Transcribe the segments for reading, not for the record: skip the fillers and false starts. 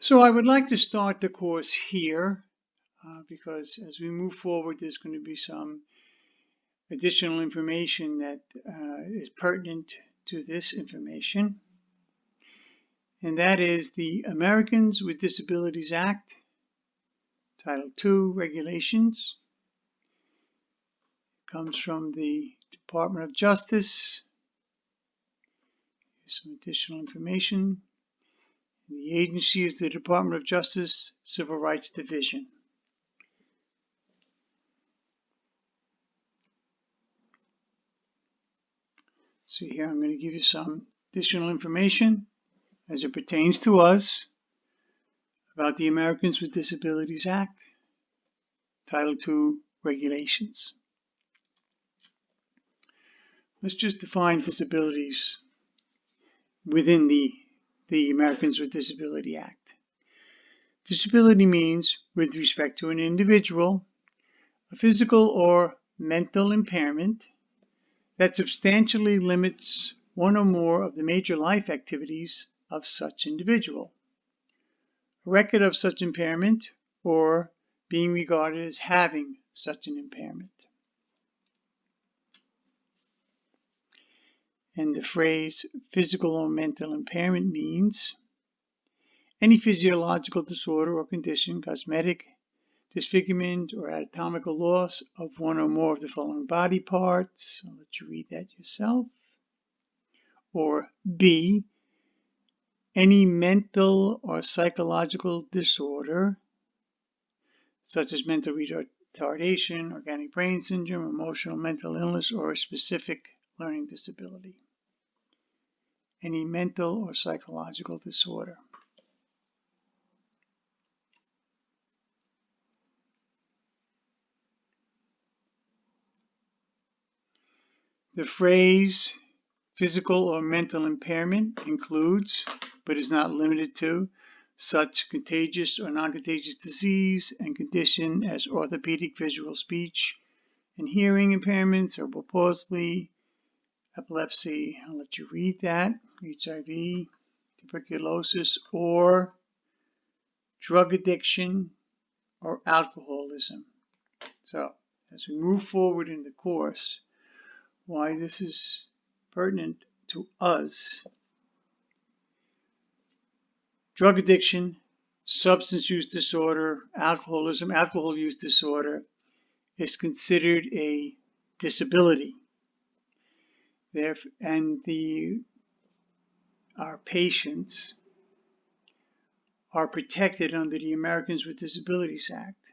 So I would like to start the course here because as we move forward, there's going to be some additional information that is pertinent to this information. And that is the Americans with Disabilities Act, Title II Regulations. It comes from the Department of Justice. Here's some additional information. The agency is the Department of Justice Civil Rights Division. So here I'm going to give you some additional information as it pertains to us about the Americans with Disabilities Act, Title II Regulations. Let's just define disabilities within the Americans with Disability Act. Disability means, with respect to an individual, a physical or mental impairment that substantially limits one or more of the major life activities of such individual. A record of such impairment or being regarded as having such an impairment. And the phrase physical or mental impairment means any physiological disorder or condition, cosmetic disfigurement or anatomical loss of one or more of the following body parts. I'll let you read that yourself. Or B, any mental or psychological disorder, such as mental retardation, organic brain syndrome, emotional mental illness, or a specific learning disability. Any mental or psychological disorder. The phrase physical or mental impairment includes, but is not limited to, such contagious or non-contagious disease and condition as orthopedic visual speech and hearing impairments, cerebral palsy, epilepsy, I'll let you read that, HIV, tuberculosis, or drug addiction or alcoholism. So, as we move forward in the course, why this is pertinent to us. Drug addiction, substance use disorder, alcoholism, alcohol use disorder is considered a disability. And our patients are protected under the Americans with Disabilities Act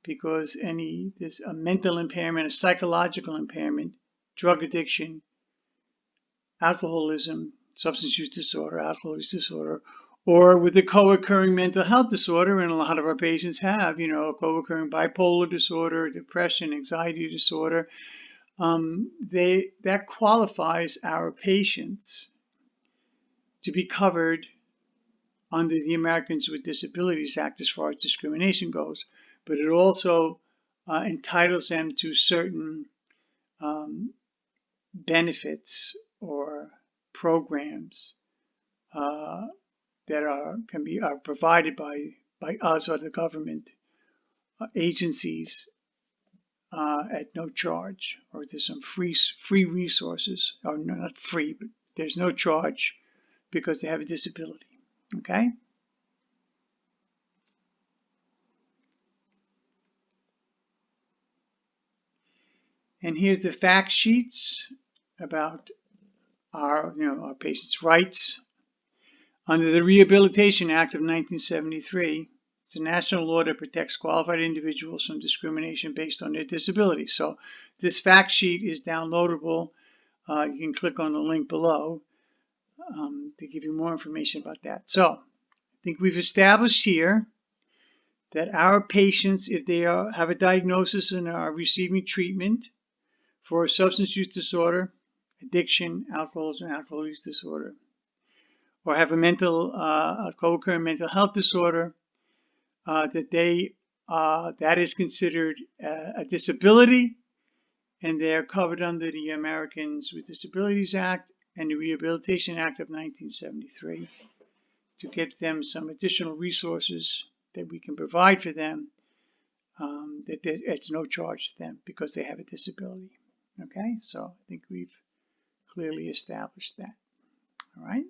because there's a mental impairment, a psychological impairment, drug addiction, alcoholism, substance use disorder, alcohol use disorder, or with a co-occurring mental health disorder, and a lot of our patients have, co-occurring bipolar disorder, depression, anxiety disorder. That qualifies our patients to be covered under the Americans with Disabilities Act as far as discrimination goes, but it also entitles them to certain benefits or programs that are provided by us or the government agencies at no charge, or there's some free resources, or no, not free, but there's no charge because they have a disability. Okay. And here's the fact sheets about our patients' rights. Under the Rehabilitation Act of 1973, it's a national law that protects qualified individuals from discrimination based on their disability. So this fact sheet is downloadable. You can click on the link below to give you more information about that. So I think we've established here that our patients, if they have a diagnosis and are receiving treatment for a substance use disorder, addiction, alcoholism, alcohol use disorder, or have a co-occurring mental health disorder, that is considered a disability, and they are covered under the Americans with Disabilities Act and the Rehabilitation Act of 1973 to give them some additional resources that we can provide for them, that it's no charge to them because they have a disability. Okay, so I think we've clearly established that. All right.